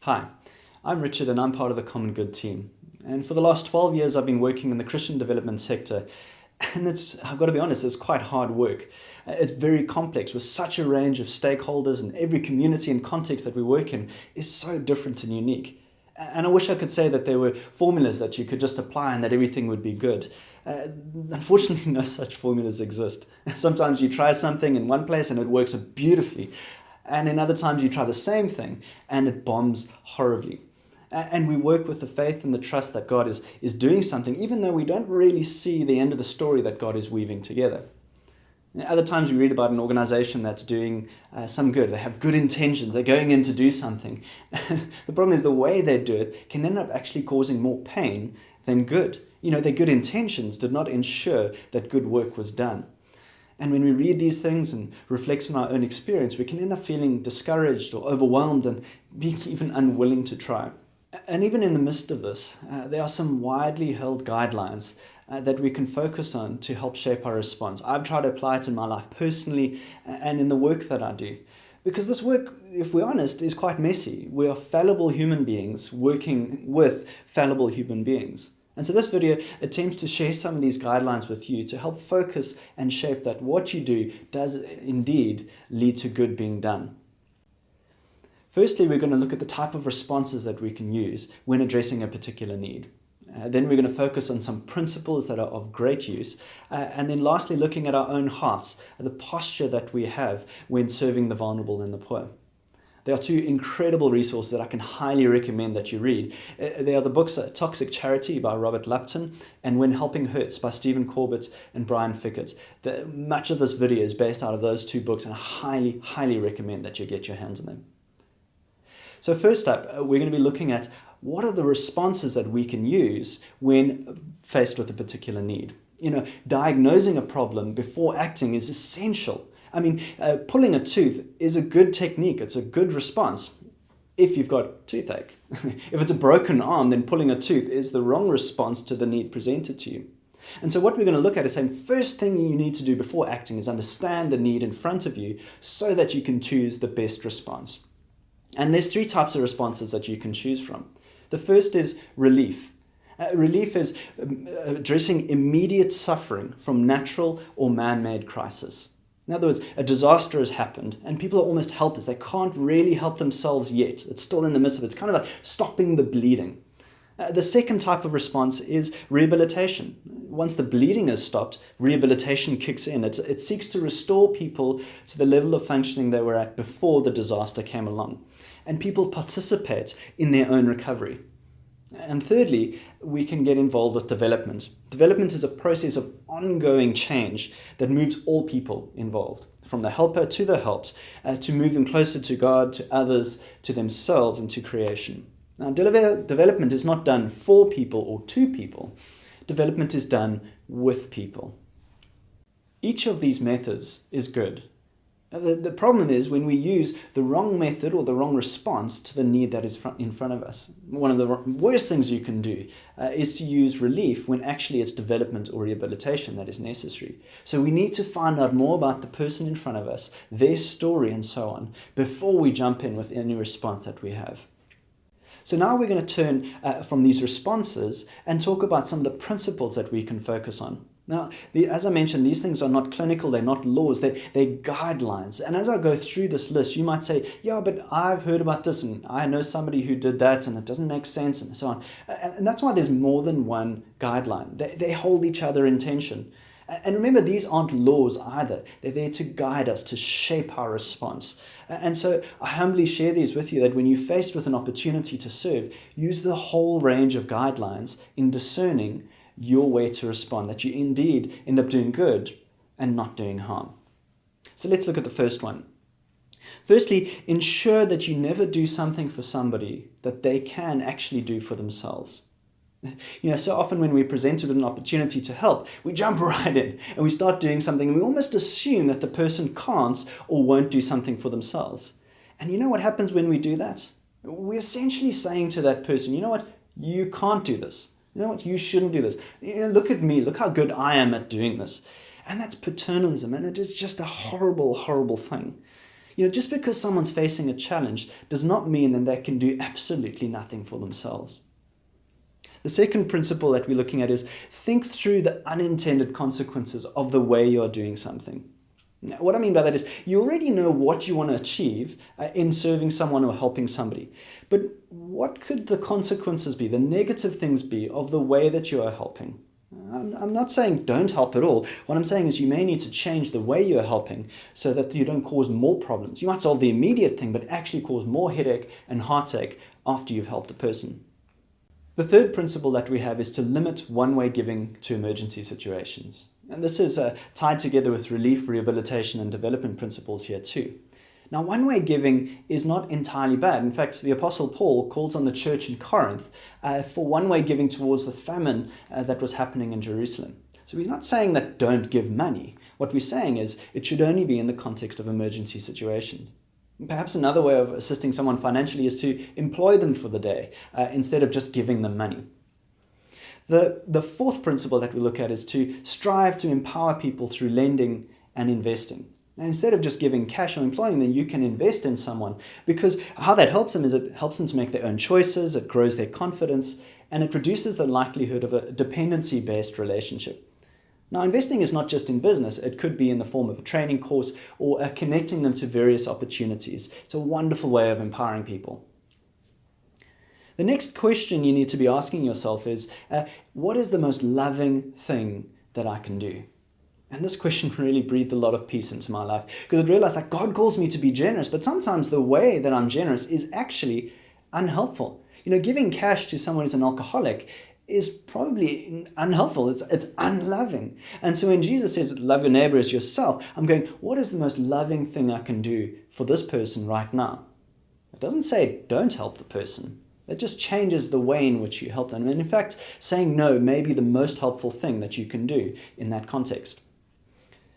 Hi, I'm Richard and I'm part of the Common Good team. And for the last 12 years, I've been working in the Christian development sector. And I've got to be honest, it's quite hard work. It's very complex with such a range of stakeholders, and every community and context that we work in is so different and unique. And I wish I could say that there were formulas that you could just apply and that everything would be good. Unfortunately, no such formulas exist. Sometimes you try something in one place and it works beautifully. And in other times you try the same thing and it bombs horribly. And we work with the faith and the trust that God is doing something, even though we don't really see the end of the story that God is weaving together. And other times we read about an organization that's doing some good. They have good intentions. They're going in to do something. The problem is the way they do it can end up actually causing more pain than good. You know, their good intentions did not ensure that good work was done. And when we read these things and reflect on our own experience, we can end up feeling discouraged or overwhelmed and being even unwilling to try. And even in the midst of this, there are some widely held guidelines that we can focus on to help shape our response. I've tried to apply it in my life personally and in the work that I do. Because this work, if we're honest, is quite messy. We are fallible human beings working with fallible human beings. And so this video attempts to share some of these guidelines with you to help focus and shape that what you do does indeed lead to good being done. Firstly, we're going to look at the type of responses that we can use when addressing a particular need. Then we're going to focus on some principles that are of great use. And then lastly, looking at our own hearts, the posture that we have when serving the vulnerable and the poor. There are two incredible resources that I can highly recommend that you read. They are the books Toxic Charity by Robert Lupton and When Helping Hurts by Stephen Corbett and Brian Fickett. Much of this video is based out of those two books, and I highly, highly recommend that you get your hands on them. So first up, we're going to be looking at what are the responses that we can use when faced with a particular need. You know, diagnosing a problem before acting is essential. I mean, pulling a tooth is a good technique. It's a good response if you've got toothache. If it's a broken arm, then pulling a tooth is the wrong response to the need presented to you. And so what we're going to look at is saying first thing you need to do before acting is understand the need in front of you so that you can choose the best response. And there's three types of responses that you can choose from. The first is relief. Relief is addressing immediate suffering from natural or man-made crisis. In other words, a disaster has happened and people are almost helpless. They can't really help themselves yet. It's still in the midst of it. It's kind of like stopping the bleeding. The second type of response is rehabilitation. Once the bleeding is stopped, rehabilitation kicks in. It seeks to restore people to the level of functioning they were at before the disaster came along. And people participate in their own recovery. And thirdly, we can get involved with development. Development is a process of ongoing change that moves all people involved, from the helper to the helped, to move them closer to God, to others, to themselves, and to creation. Now, development is not done for people or to people. Development is done with people. Each of these methods is good. The problem is when we use the wrong method or the wrong response to the need that is in front of us. One of the worst things you can do is to use relief when actually it's development or rehabilitation that is necessary. So we need to find out more about the person in front of us, their story and so on, before we jump in with any response that we have. So now we're going to turn from these responses and talk about some of the principles that we can focus on. Now, as I mentioned, these things are not clinical, they're not laws, they're guidelines. And as I go through this list, you might say, yeah, but I've heard about this and I know somebody who did that and it doesn't make sense and so on. And that's why there's more than one guideline. They hold each other in tension. And remember, these aren't laws either. They're there to guide us, to shape our response. And so I humbly share these with you that when you're faced with an opportunity to serve, use the whole range of guidelines in discerning your way to respond, that you indeed end up doing good and not doing harm. So let's look at the first one. Firstly, ensure that you never do something for somebody that they can actually do for themselves. You know, so often when we're presented with an opportunity to help, we jump right in and we start doing something and we almost assume that the person can't or won't do something for themselves. And you know what happens when we do that? We're essentially saying to that person, you know what, you can't do this. You know what, you shouldn't do this. You know, look at me, look how good I am at doing this. And that's paternalism, and it is just a horrible, horrible thing. Just because someone's facing a challenge does not mean that they can do absolutely nothing for themselves. The second principle that we're looking at is think through the unintended consequences of the way you're doing something. Now, what I mean by that is you already know what you want to achieve in serving someone or helping somebody. But what could the consequences be, the negative things be of the way that you are helping? I'm not saying don't help at all. What I'm saying is you may need to change the way you're helping so that you don't cause more problems. You might solve the immediate thing, but actually cause more headache and heartache after you've helped a person. The third principle that we have is to limit one-way giving to emergency situations. And this is tied together with relief, rehabilitation, and development principles here too. Now, one-way giving is not entirely bad. In fact, the Apostle Paul calls on the church in Corinth for one-way giving towards the famine that was happening in Jerusalem. So we're not saying that don't give money. What we're saying is it should only be in the context of emergency situations. Perhaps another way of assisting someone financially is to employ them for the day instead of just giving them money. The fourth principle that we look at is to strive to empower people through lending and investing. And instead of just giving cash or employing them, you can invest in someone, because how that helps them is it helps them to make their own choices, it grows their confidence, and it reduces the likelihood of a dependency-based relationship. Now, investing is not just in business. It could be in the form of a training course or connecting them to various opportunities. It's a wonderful way of empowering people. The next question you need to be asking yourself is, what is the most loving thing that I can do? And this question really breathed a lot of peace into my life, because I realized that God calls me to be generous, but sometimes the way that I'm generous is actually unhelpful. Giving cash to someone who's an alcoholic is probably unhelpful. It's unloving. And so when Jesus says, love your neighbor as yourself, I'm going, what is the most loving thing I can do for this person right now? It doesn't say don't help the person. It just changes the way in which you help them. And in fact, saying no may be the most helpful thing that you can do in that context.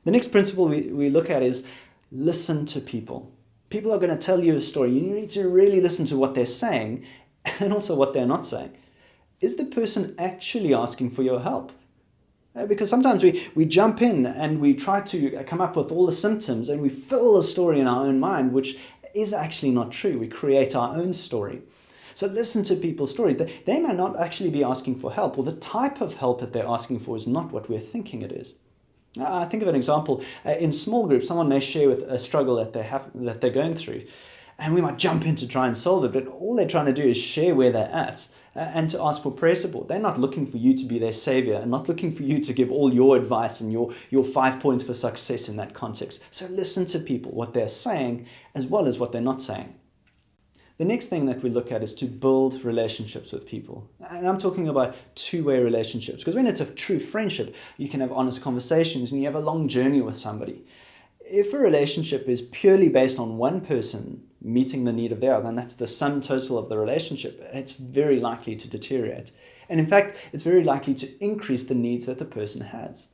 The next principle we look at is listen to people. People are going to tell you a story. You need to really listen to what they're saying and also what they're not saying. Is the person actually asking for your help? Because sometimes we jump in and we try to come up with all the symptoms and we fill the story in our own mind, which is actually not true. We create our own story. So listen to people's stories. They may not actually be asking for help, or the type of help that they're asking for is not what we're thinking it is. I think of an example. In small groups, someone may share with a struggle that they're going through, and we might jump in to try and solve it, but all they're trying to do is share where they're at and to ask for prayer support. They're not looking for you to be their savior and not looking for you to give all your advice and your 5 points for success in that context. So listen to people, what they're saying, as well as what they're not saying. The next thing that we look at is to build relationships with people. And I'm talking about two-way relationships, because when it's a true friendship, you can have honest conversations and you have a long journey with somebody. If a relationship is purely based on one person meeting the need of the other, and that's the sum total of the relationship, it's very likely to deteriorate. And in fact, it's very likely to increase the needs that the person has.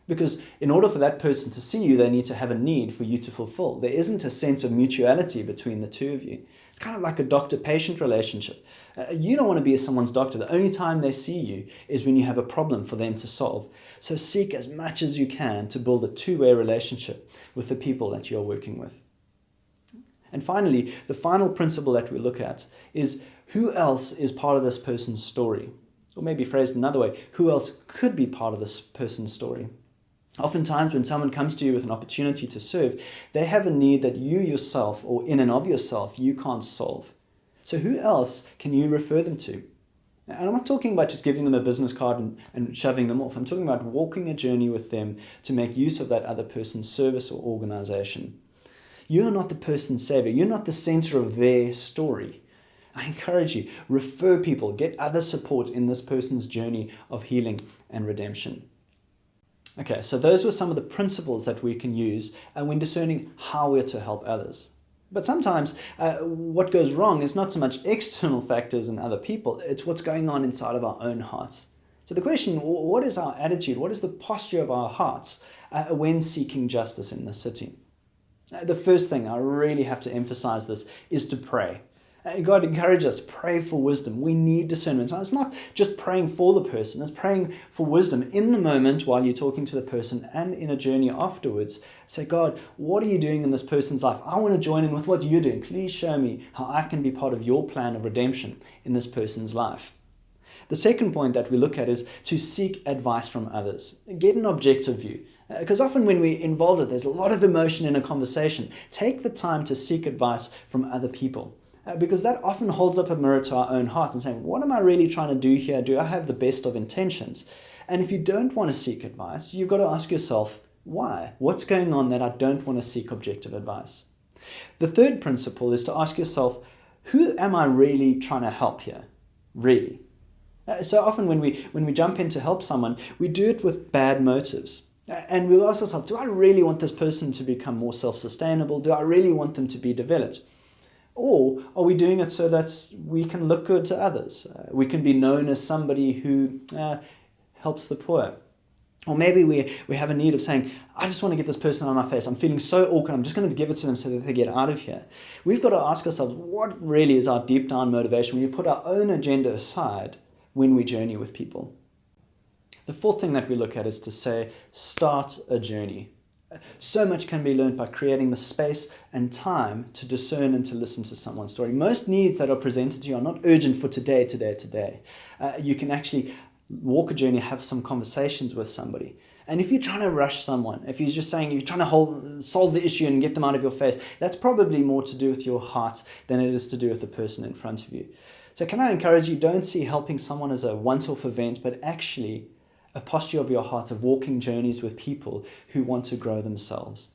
Because in order for that person to see you, they need to have a need for you to fulfill. There isn't a sense of mutuality between the two of you. It's kind of like a doctor-patient relationship. You don't want to be someone's doctor. The only time they see you is when you have a problem for them to solve. So seek as much as you can to build a two-way relationship with the people that you're working with. And finally, the final principle that we look at is who else is part of this person's story? Or maybe phrased another way, who else could be part of this person's story? Oftentimes when someone comes to you with an opportunity to serve, they have a need that you yourself, or in and of yourself, you can't solve. So who else can you refer them to? And I'm not talking about just giving them a business card and shoving them off. I'm talking about walking a journey with them to make use of that other person's service or organization. You're not the person's savior. You're not the center of their story. I encourage you, refer people, get other support in this person's journey of healing and redemption. Okay, so those were some of the principles that we can use when discerning how we're to help others. But sometimes what goes wrong is not so much external factors and other people, it's what's going on inside of our own hearts. So the question, what is our attitude? What is the posture of our hearts when seeking justice in this city? The first thing, I really have to emphasize this, is to pray. God encourages us, pray for wisdom. We need discernment. So it's not just praying for the person, it's praying for wisdom in the moment while you're talking to the person and in a journey afterwards. Say, God, what are you doing in this person's life? I want to join in with what you're doing. Please show me how I can be part of your plan of redemption in this person's life. The second point that we look at is to seek advice from others. Get an objective view. Because often when we're involved with, there's a lot of emotion in a conversation. Take the time to seek advice from other people. Because that often holds up a mirror to our own heart and saying, what am I really trying to do here? Do I have the best of intentions? And if you don't want to seek advice, you've got to ask yourself, why? What's going on that I don't want to seek objective advice? The third principle is to ask yourself, who am I really trying to help here? Really? So often when we jump in to help someone, we do it with bad motives. And we ask ourselves, do I really want this person to become more self-sustainable? Do I really want them to be developed? Or are we doing it so that we can look good to others? We can be known as somebody who helps the poor. Or maybe we have a need of saying, I just want to get this person on my face. I'm feeling so awkward. I'm just going to give it to them so that they get out of here. We've got to ask ourselves, what really is our deep down motivation when we put our own agenda aside when we journey with people? The fourth thing that we look at is to say, start a journey. So much can be learned by creating the space and time to discern and to listen to someone's story. Most needs that are presented to you are not urgent for today. You can actually walk a journey, have some conversations with somebody. And if you're trying to rush someone, if you're just saying you're trying to solve the issue and get them out of your face, that's probably more to do with your heart than it is to do with the person in front of you. So can I encourage you, don't see helping someone as a once-off event, but actually a posture of your heart of walking journeys with people who want to grow themselves.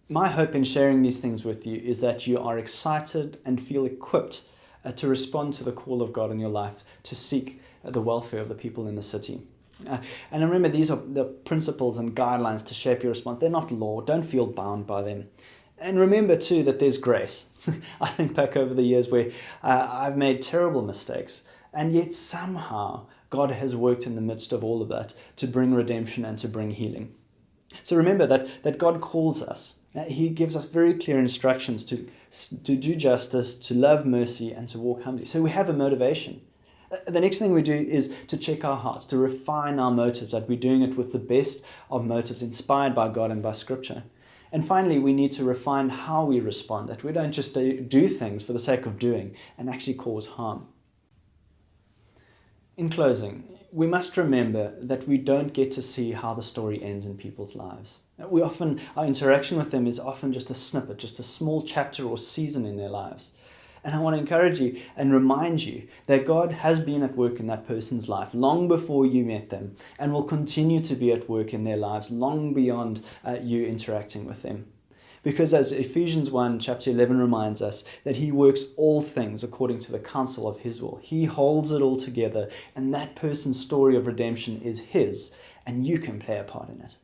My hope in sharing these things with you is that you are excited and feel equipped to respond to the call of God in your life to seek the welfare of the people in the city. And remember, these are the principles and guidelines to shape your response. They're not law. Don't feel bound by them. And remember too that there's grace. I think back over the years where I've made terrible mistakes, and yet somehow God has worked in the midst of all of that to bring redemption and to bring healing. So remember that God calls us. He gives us very clear instructions to do justice, to love mercy, and to walk humbly. So we have a motivation. The next thing we do is to check our hearts, to refine our motives, that we're doing it with the best of motives inspired by God and by Scripture. And finally, we need to refine how we respond, that we don't just do things for the sake of doing and actually cause harm. In closing, we must remember that we don't get to see how the story ends in people's lives. Our interaction with them is often just a snippet, just a small chapter or season in their lives. And I want to encourage you and remind you that God has been at work in that person's life long before you met them, and will continue to be at work in their lives long beyond you interacting with them. Because as Ephesians 1 chapter 11 reminds us, that He works all things according to the counsel of His will. He holds it all together, and that person's story of redemption is His, and you can play a part in it.